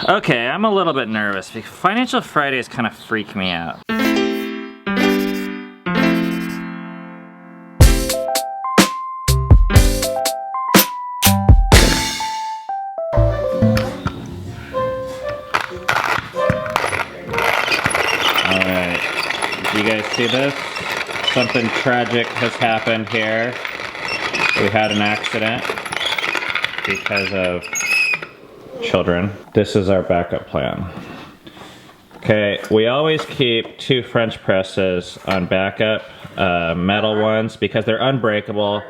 Okay, I'm a little bit nervous because Financial Fridays kind of freak me out. Alright, you guys see this? Something tragic has happened here. We had an accident because of children. This is our backup plan. Okay, we always keep 2 French presses on backup, metal ones, because they're unbreakable,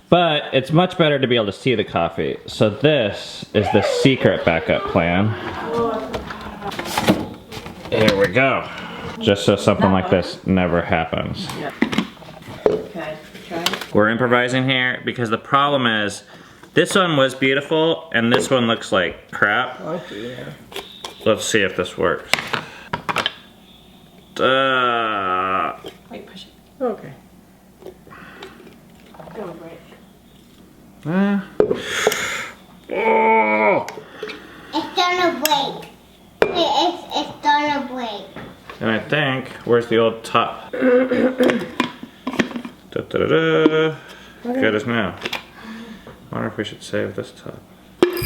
but it's much better to be able to see the coffee. So this is the secret backup plan. Here we go. Just so something like this never happens. Okay, try. We're improvising here because the problem is this one was beautiful and this one looks like crap. Oh dear. Let's see if this works. Wait, push it. Okay. Go break. Oh! It's gonna break. It's gonna break. And I think, where's the old top? Good as new. I wonder if we should save this top. Is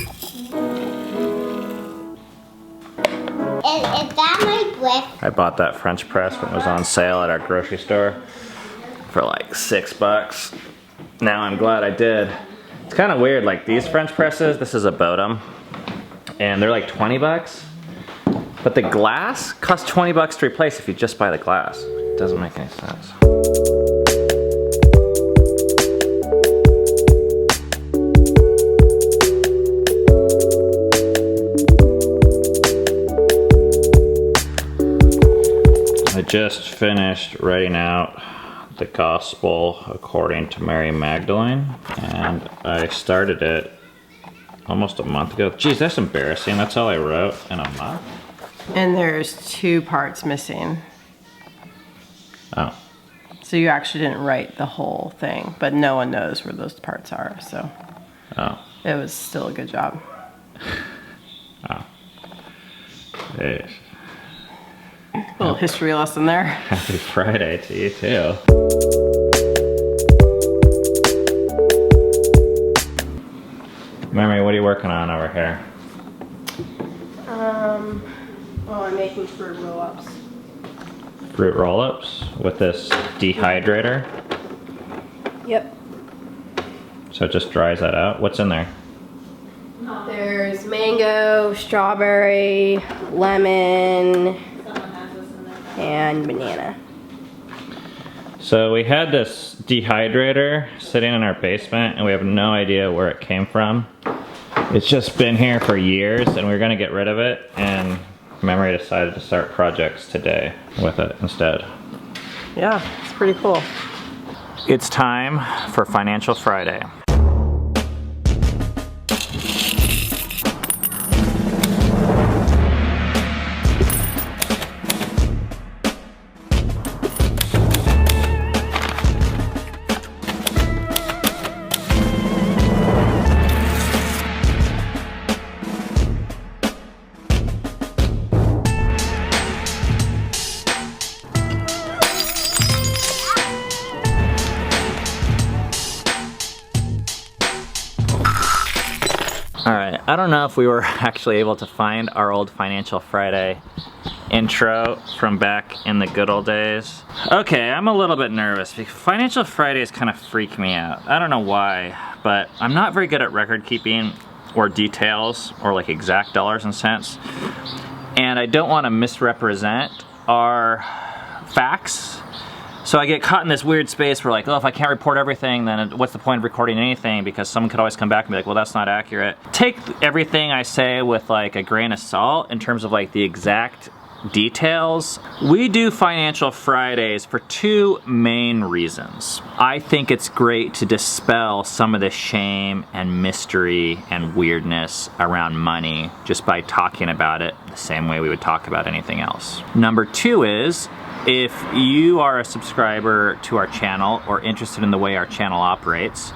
that my brick? I bought that French press when it was on sale at our grocery store for like $6. Now I'm glad I did. It's kind of weird, like these French presses, this is a Bodum, and they're like 20 bucks. But the glass costs 20 bucks to replace if you just buy the glass. It doesn't make any sense. I just finished writing out the Gospel according to Mary Magdalene, and I started it almost a month ago. Geez, that's embarrassing. That's all I wrote in a month. And there's 2 parts missing. Oh. So you actually didn't write the whole thing, but no one knows where those parts are, so. Oh. It was still a good job. Oh. Jeez. A little history lesson there. Happy Friday to you too. Mary, what are you working on over here? Well, I'm making fruit roll-ups. Fruit roll-ups with this dehydrator. Yep. So it just dries that out. What's in there? There's mango, strawberry, lemon, and banana. So we had this dehydrator sitting in our basement and we have no idea where it came from. It's just been here for years and we were gonna get rid of it, and Memory decided to start projects today with it instead. Yeah, it's pretty cool. It's time for Financial Friday. Alright, I don't know if we were actually able to find our old Financial Friday intro from back in the good old days. Okay, I'm a little bit nervous because Financial Fridays kind of freak me out. I don't know why, but I'm not very good at record keeping or details or like exact dollars and cents. And I don't want to misrepresent our facts. So I get caught in this weird space where like, oh, if I can't report everything, then what's the point of recording anything? Because someone could always come back and be like, well, that's not accurate. Take everything I say with like a grain of salt in terms of like the exact details. We do Financial Fridays for 2 main reasons. I think it's great to dispel some of the shame and mystery and weirdness around money just by talking about it the same way we would talk about anything else. Number 2 is, if you are a subscriber to our channel or interested in the way our channel operates,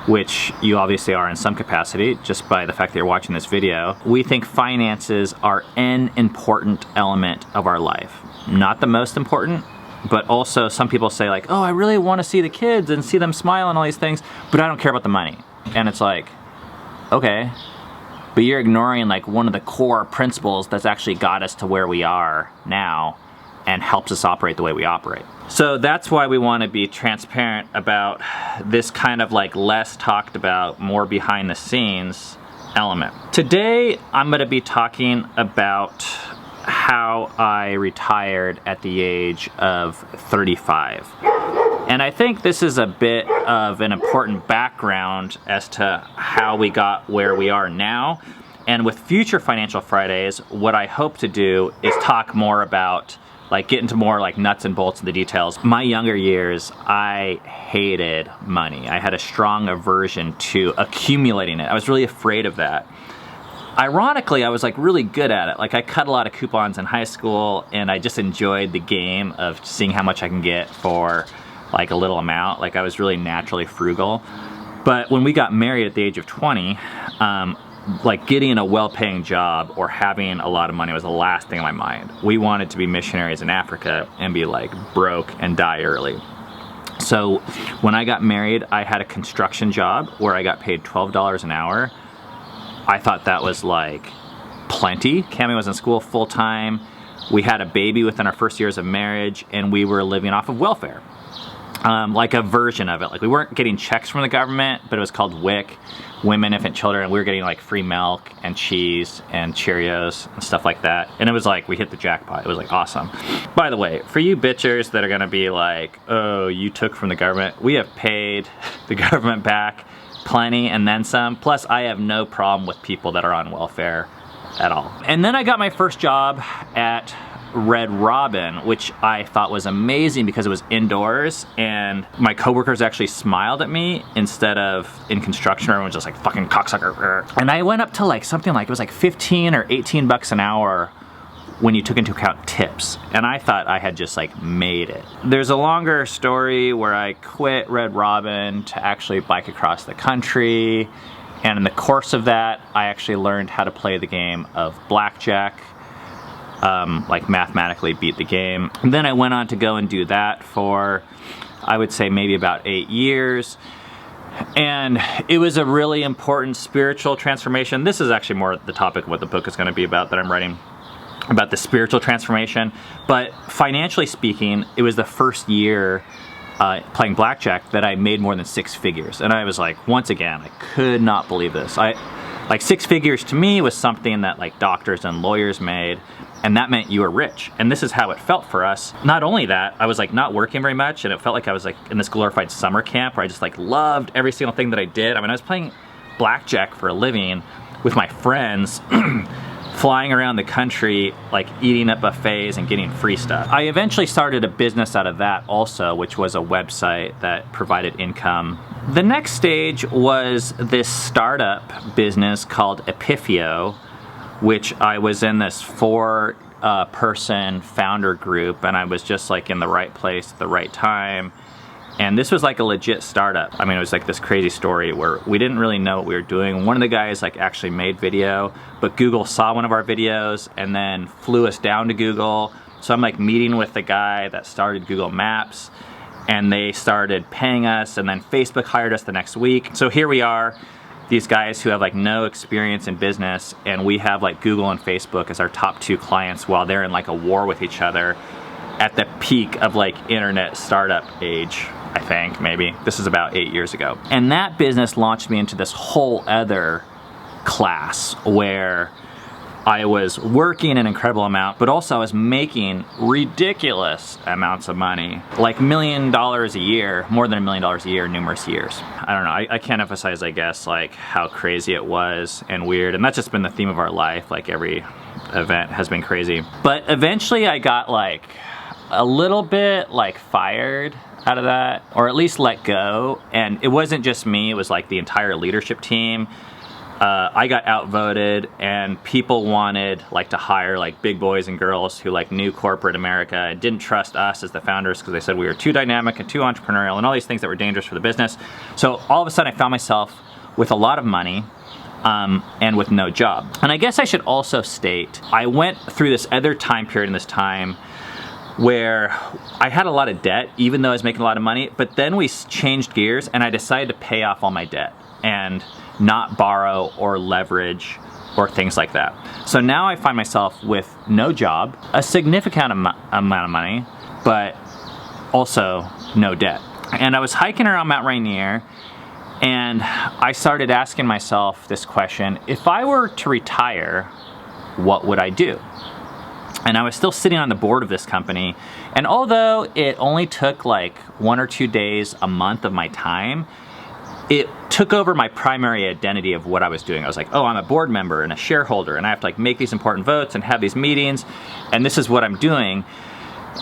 which you obviously are in some capacity just by the fact that you're watching this video, we think finances are an important element of our life. Not the most important, but also some people say like, oh, I really want to see the kids and see them smile and all these things, but I don't care about the money. And it's like, okay, but you're ignoring like one of the core principles that's actually got us to where we are now and helps us operate the way we operate. So that's why we want to be transparent about this kind of like less talked about, more behind the scenes element. Today, I'm going to be talking about how I retired at the age of 35. And I think this is a bit of an important background as to how we got where we are now. And with future Financial Fridays, what I hope to do is talk more about, like, get into more like nuts and bolts of the details. My younger years, I hated money. I had a strong aversion to accumulating it. I was really afraid of that. Ironically, I was like really good at it. Like I cut a lot of coupons in high school and I just enjoyed the game of seeing how much I can get for like a little amount. Like I was really naturally frugal. But when we got married at the age of 20, like getting a well-paying job or having a lot of money was the last thing on my mind. We wanted to be missionaries in Africa and be like broke and die early. So when I got married, I had a construction job where I got paid $12 an hour. I thought that was like plenty. Cammie was in school full time. We had a baby within our first years of marriage and we were living off of welfare. Like a version of it. Like we weren't getting checks from the government, but it was called WIC, Women, Infant, Children, and we were getting like free milk and cheese and Cheerios and stuff like that. And it was like, we hit the jackpot. It was like awesome. By the way, for you bitchers that are gonna be like, oh, you took from the government, we have paid the government back plenty and then some. Plus I have no problem with people that are on welfare at all. And then I got my first job at Red Robin, which I thought was amazing because it was indoors and my coworkers actually smiled at me instead of in construction everyone was just like fucking cocksucker. And I went up to like something like, it was like 15 or 18 bucks an hour when you took into account tips. And I thought I had just like made it. There's a longer story where I quit Red Robin to actually bike across the country. And in the course of that, I actually learned how to play the game of blackjack. Like mathematically beat the game. And then I went on to go and do that for, I would say maybe about 8 years. And it was a really important spiritual transformation. This is actually more the topic of what the book is going to be about that I'm writing, about the spiritual transformation. But financially speaking, it was the first year playing blackjack that I made more than 6 figures. And I was like, once again, I could not believe this. Like 6 figures to me was something that like doctors and lawyers made, and that meant you were rich. And this is how it felt for us. Not only that, I was like not working very much, and it felt like I was like in this glorified summer camp where I just like loved every single thing that I did. I mean, I was playing blackjack for a living with my friends, flying around the country, like eating at buffets and getting free stuff. I eventually started a business out of that also, which was a website that provided income. The next stage was this startup business called Epifio, which I was in this 4-person founder group, and I was just like in the right place at the right time. And this was like a legit startup. I mean, it was like this crazy story where we didn't really know what we were doing. One of the guys like actually made video, but Google saw one of our videos and then flew us down to Google. So I'm like meeting with the guy that started Google Maps, and they started paying us, and then Facebook hired us the next week. So here we are, these guys who have like no experience in business, and we have like Google and Facebook as our top 2 clients while they're in like a war with each other at the peak of like internet startup age, I think, maybe. This is about 8 years ago. And that business launched me into this whole other class where I was working an incredible amount, but also I was making ridiculous amounts of money, like $1 million a year, more than $1 million a year, numerous years. I don't know, I can't emphasize, I guess, like how crazy it was and weird, and that's just been the theme of our life, like every event has been crazy. But eventually I got like a little bit like fired out of that, or at least let go, and it wasn't just me, it was like the entire leadership team. I got outvoted, and people wanted like to hire like big boys and girls who like knew corporate America and didn't trust us as the founders because they said we were too dynamic and too entrepreneurial and all these things that were dangerous for the business. So all of a sudden I found myself with a lot of money and with no job. And I guess I should also state, I went through this other time period in this time where I had a lot of debt, even though I was making a lot of money, but then we changed gears and I decided to pay off all my debt and not borrow or leverage or things like that. So now I find myself with no job, a significant amount of money, but also no debt. And I was hiking around Mount Rainier, and I started asking myself this question: if I were to retire, what would I do? And I was still sitting on the board of this company, and although it only took like 1 or 2 days a month of my time, it took over my primary identity of what I was doing. I was like, oh, I'm a board member and a shareholder, and I have to like make these important votes and have these meetings, and this is what I'm doing.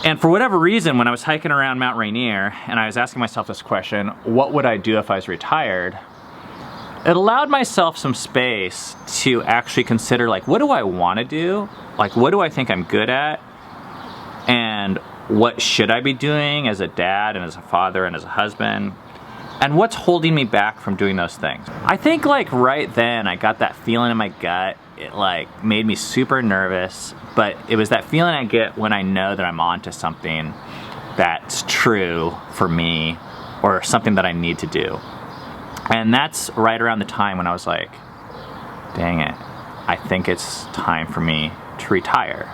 And for whatever reason, when I was hiking around Mount Rainier and I was asking myself this question, what would I do if I was retired? It allowed myself some space to actually consider, like, what do I want to do? Like, what do I think I'm good at? And what should I be doing as a dad and as a father and as a husband? And what's holding me back from doing those things? I think like right then I got that feeling in my gut. It like made me super nervous, but it was that feeling I get when I know that I'm onto something that's true for me or something that I need to do. And that's right around the time when I was like, dang it, I think it's time for me to retire.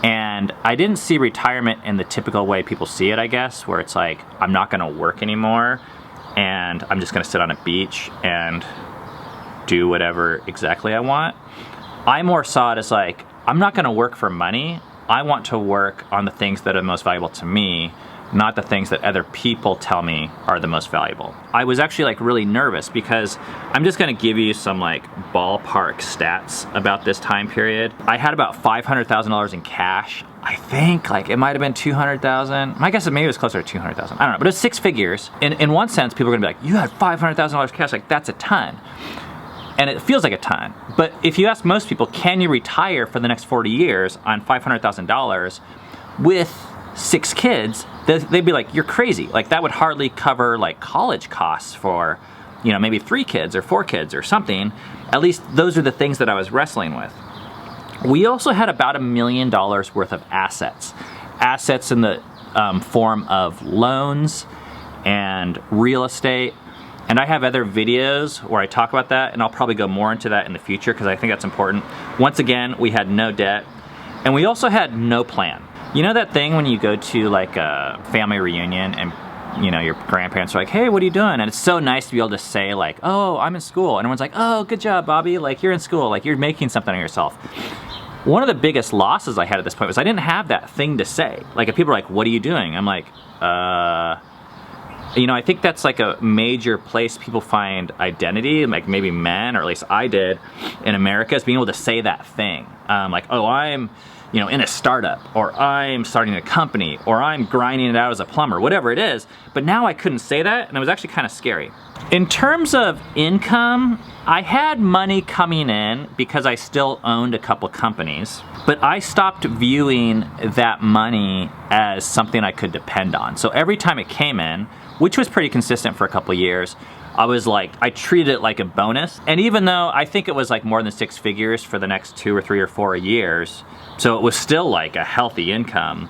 And I didn't see retirement in the typical way people see it, I guess, where it's like, I'm not gonna work anymore and I'm just gonna sit on a beach and do whatever exactly I want. I more saw it as like, I'm not gonna work for money. I want to work on the things that are most valuable to me, not the things that other people tell me are the most valuable. I was actually like really nervous because I'm just gonna give you some like ballpark stats about this time period. I had about $500,000 in cash. I think like it might've been 200,000. My guess is maybe it was closer to 200,000. I don't know, but it was 6 figures. In one sense, people are gonna be like, you had $500,000 cash, like that's a ton. And it feels like a ton. But if you ask most people, can you retire for the next 40 years on $500,000 with 6 kids, they'd be like, you're crazy. Like that would hardly cover like college costs for, you know, maybe 3 kids or 4 kids or something. At least those are the things that I was wrestling with. We also had about $1 million worth of assets. Assets in the form of loans and real estate. And I have other videos where I talk about that, and I'll probably go more into that in the future because I think that's important. Once again, we had no debt, and we also had no plan. You know that thing when you go to like a family reunion and you know your grandparents are like, hey, what are you doing? And it's so nice to be able to say like, oh, I'm in school. And everyone's like, oh, good job, Bobby. Like you're in school, like you're making something of yourself. One of the biggest losses I had at this point was I didn't have that thing to say. Like if people are like, what are you doing? I'm like, you know, I think that's like a major place people find identity, like maybe men, or at least I did in America, is being able to say that thing. Like, oh, I'm, you know, in a startup, or I'm starting a company, or I'm grinding it out as a plumber, whatever it is. But now I couldn't say that, and it was actually kind of scary. In terms of income, I had money coming in because I still owned a couple companies, but I stopped viewing that money as something I could depend on. So every time it came in, which was pretty consistent for a couple of years, I was like, I treated it like a bonus. And even though I think it was like more than 6 figures for the next 2 or 3 or 4 years, so it was still like a healthy income,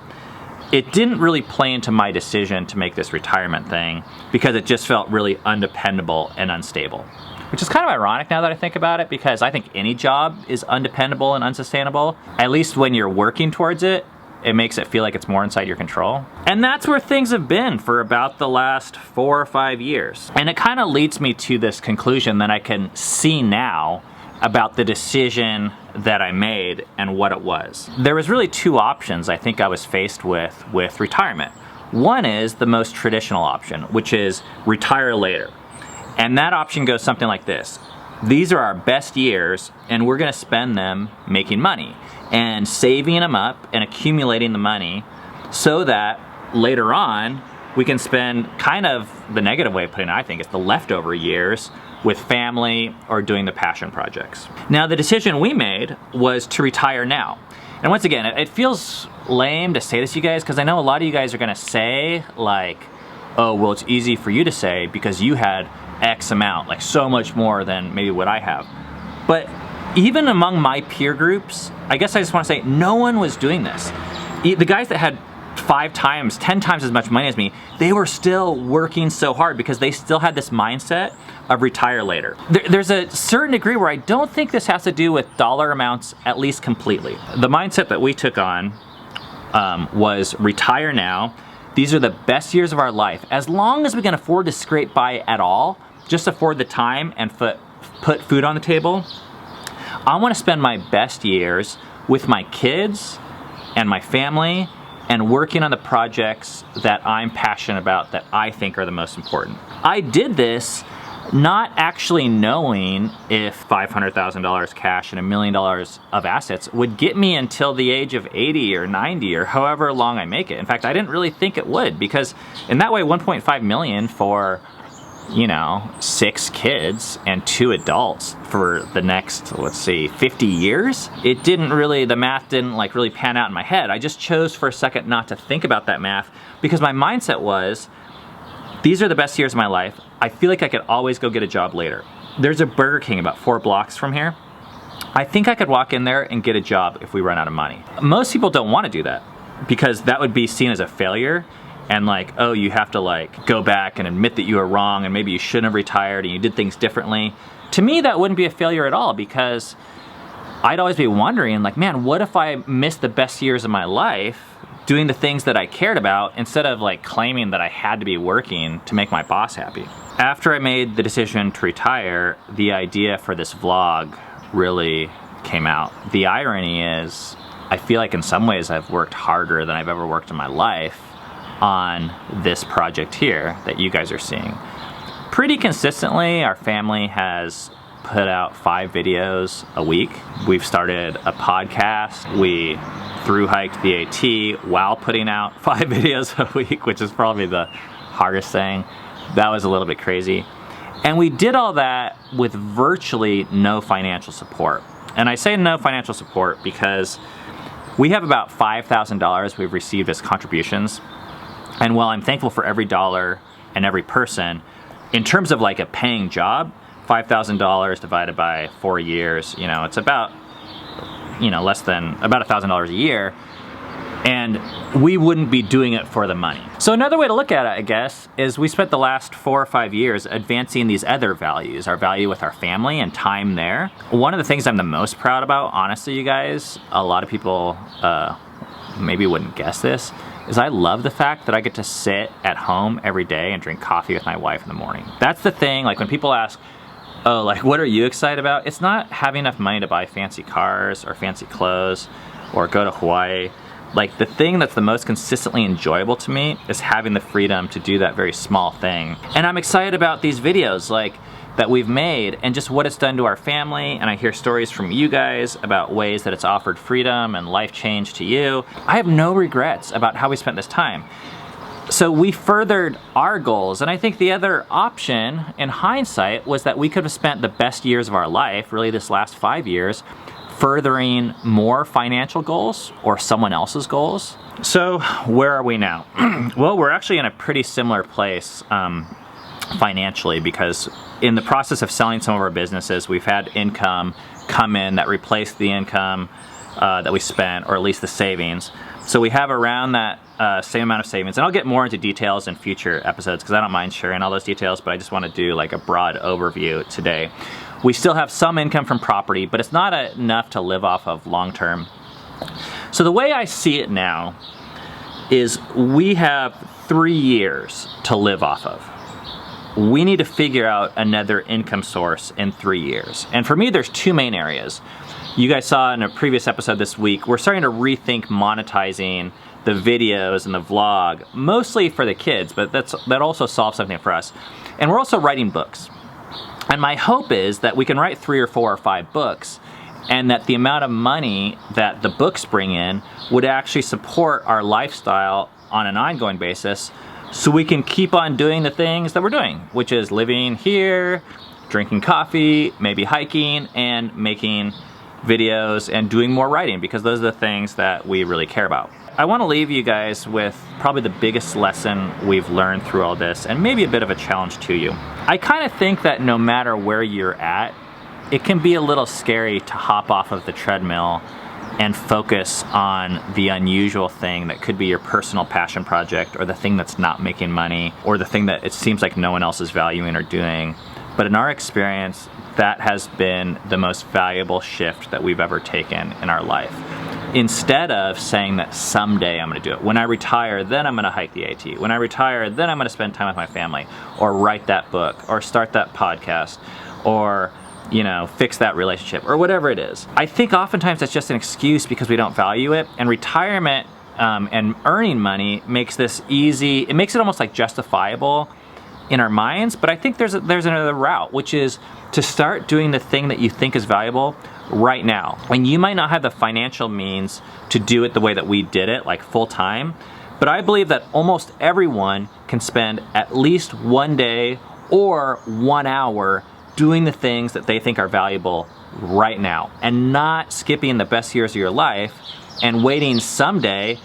it didn't really play into my decision to make this retirement thing because it just felt really undependable and unstable. Which is kind of ironic now that I think about it, because I think any job is undependable and unsustainable. At least when you're working towards it, it makes it feel like it's more inside your control. And that's where things have been for about the last 4 or 5 years. And it kind of leads me to this conclusion that I can see now about the decision that I made and what it was. There was really 2 options I think I was faced with retirement. One is the most traditional option, which is retire later. And that option goes something like this. These are our best years, and we're gonna spend them making money and saving them up and accumulating the money so that later on we can spend kind of the negative way of putting it, I think, is the leftover years with family or doing the passion projects. Now, the decision we made was to retire now. And once again, it feels lame to say this, you guys, because I know a lot of you guys are gonna say like, oh, well, it's easy for you to say because you had X amount, like so much more than maybe what I have. But even among my peer groups, I guess I just wanna say, no one was doing this. The guys that had 5 times, 10 times as much money as me, they were still working so hard because they still had this mindset of retire later. There's a certain degree where I don't think this has to do with dollar amounts, at least completely. The mindset that we took on was retire now. These are the best years of our life. As long as we can afford to scrape by at all, just afford the time and put food on the table, I want to spend my best years with my kids and my family and working on the projects that I'm passionate about, that I think are the most important. I did this not actually knowing if $500,000 cash and $1 million of assets would get me until the age of 80 or 90 or however long I make it. In fact, I didn't really think it would, because in that way, 1.5 million for, you know, 6 kids and 2 adults for the next, let's see, 50 years? It didn't really, the math didn't like really pan out in my head. I just chose for a second not to think about that math because my mindset was, these are the best years of my life. I feel like I could always go get a job later. There's a Burger King about 4 blocks from here. I think I could walk in there and get a job if we run out of money. Most people don't want to do that because that would be seen as a failure. And like, oh, you have to like go back and admit that you were wrong and maybe you shouldn't have retired and you did things differently. To me, that wouldn't be a failure at all, because I'd always be wondering like, man, what if I missed the best years of my life doing the things that I cared about instead of like claiming that I had to be working to make my boss happy? After I made the decision to retire, the idea for this vlog really came out. The irony is, I feel like in some ways I've worked harder than I've ever worked in my life on this project here that you guys are seeing. Pretty consistently, our family has put out 5 videos a week. We've started a podcast. We thru-hiked the AT while putting out 5 videos a week, which is probably the hardest thing. That was a little bit crazy. And we did all that with virtually no financial support. And I say no financial support because we have about $5,000 we've received as contributions. And while I'm thankful for every dollar and every person, in terms of like a paying job, $5,000 divided by 4 years, you know, it's about, you know, less than about $1,000 a year. And we wouldn't be doing it for the money. So another way to look at it, I guess, is we spent the last 4 or 5 years advancing these other values, our value with our family and time there. One of the things I'm the most proud about, honestly, you guys, a lot of people maybe wouldn't guess this, is I love the fact that I get to sit at home every day and drink coffee with my wife in the morning. That's the thing, like when people ask, oh, like what are you excited about? It's not having enough money to buy fancy cars or fancy clothes or go to Hawaii. Like the thing that's the most consistently enjoyable to me is having the freedom to do that very small thing. And I'm excited about these videos like that we've made and just what it's done to our family. And I hear stories from you guys about ways that it's offered freedom and life change to you. I have no regrets about how we spent this time. So we furthered our goals. And I think the other option in hindsight was that we could have spent the best years of our life, really this last 5 years, furthering more financial goals or someone else's goals. So where are we now? Well, we're actually in a pretty similar place financially, because in the process of selling some of our businesses, we've had income come in that replaced the income that we spent, or at least the savings. So we have around that same amount of savings. And I'll get more into details in future episodes because I don't mind sharing all those details, but I just want to do like a broad overview today. We still have some income from property, but it's not enough to live off of long term. So the way I see it now is we have 3 years to live off of. We need to figure out another income source in 3 years. And for me, there's 2 main areas. You guys saw in a previous episode this week, we're starting to rethink monetizing the videos and the vlog, mostly for the kids, but that also solves something for us. And we're also writing books. And my hope is that we can write 3 or 4 or 5 books, and that the amount of money that the books bring in would actually support our lifestyle on an ongoing basis, so we can keep on doing the things that we're doing, which is living here, drinking coffee, maybe hiking, and making videos and doing more writing, because those are the things that we really care about. I want to leave you guys with probably the biggest lesson we've learned through all this, and maybe a bit of a challenge to you. I kind of think that no matter where you're at, it can be a little scary to hop off of the treadmill and focus on the unusual thing that could be your personal passion project, or the thing that's not making money, or the thing that it seems like no one else is valuing or doing. But in our experience, that has been the most valuable shift that we've ever taken in our life. Instead of saying that someday I'm gonna do it. When I retire, then I'm gonna hike the AT. When I retire, then I'm gonna spend time with my family, or write that book, or start that podcast, or you know, fix that relationship, or whatever it is. I think oftentimes that's just an excuse because we don't value it, and retirement and earning money makes this easy. It makes it almost like justifiable in our minds, but I think there's another route, which is to start doing the thing that you think is valuable right now. And you might not have the financial means to do it the way that we did it, like full time, but I believe that almost everyone can spend at least one day or 1 hour doing the things that they think are valuable right now, and not skipping the best years of your life and waiting someday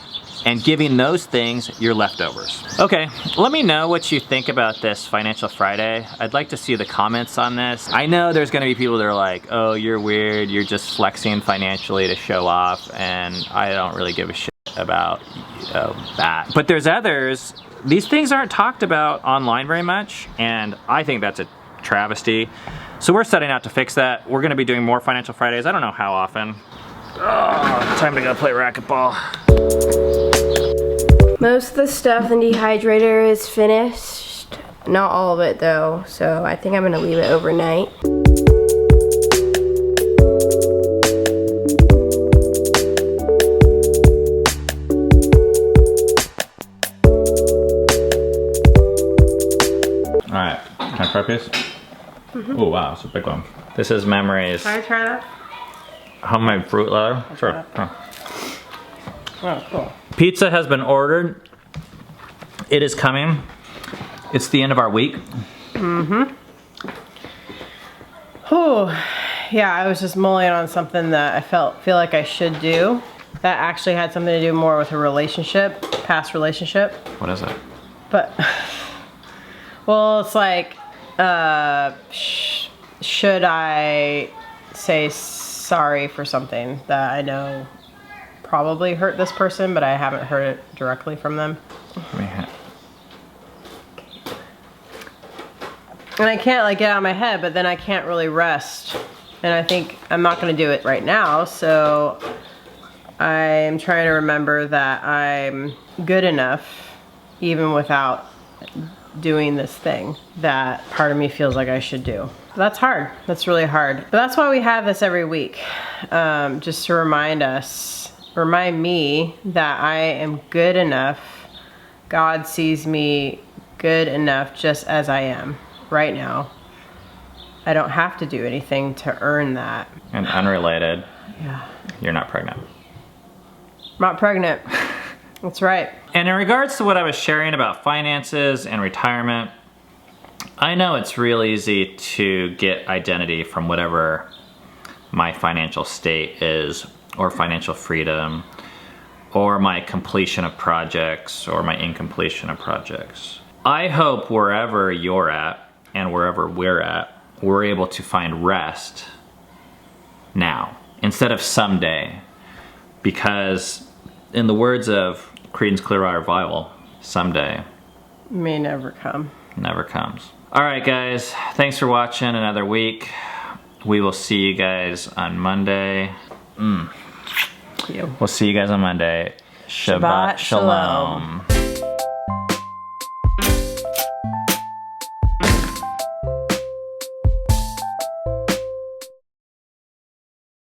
and giving those things your leftovers. Okay, let me know what you think about this Financial Friday. I'd like to see the comments on this. I know there's gonna be people that are like, oh, you're weird, you're just flexing financially to show off, and I don't really give a shit about that. But there's others, these things aren't talked about online very much, and I think that's a travesty. So we're setting out to fix that. We're gonna be doing more Financial Fridays. I don't know how often. Oh, time to go play racquetball. Most of the stuff in the dehydrator is finished. Not all of it though, so I think I'm gonna leave it overnight. All right, can I try a piece? Oh wow, it's a big one. This is Memories. Can I try that? Homemade fruit leather? Sure. Oh, cool. Pizza has been ordered. It is coming. It's the end of our week. Mm-hmm. Oh, yeah, I was just mulling on something that I feel like I should do. That actually had something to do more with a relationship, past relationship. What is it? But, well, it's like, should I say sorry for something that I know probably hurt this person, but I haven't heard it directly from them? And I can't like get out of my head, but then I can't really rest. And I think I'm not gonna do it right now, so I'm trying to remember that I'm good enough, even without doing this thing that part of me feels like I should do. That's hard. That's really hard. But that's why we have this every week, just to remind me that I am good enough. God sees me good enough just as I am right now. I don't have to do anything to earn that. And unrelated, Yeah. you're not pregnant. I'm not pregnant. That's right. And in regards to what I was sharing about finances and retirement, I know it's real easy to get identity from whatever my financial state is, or financial freedom, or my completion of projects, or my incompletion of projects. I hope wherever you're at and wherever we're at, we're able to find rest now instead of someday, because in the words of Creedence Clearwater Revival, someday May never come. never comes. All right, guys, thanks for watching another week. We will see you guys on Monday. You. We'll see you guys on Monday. Shabbat Shalom. shalom.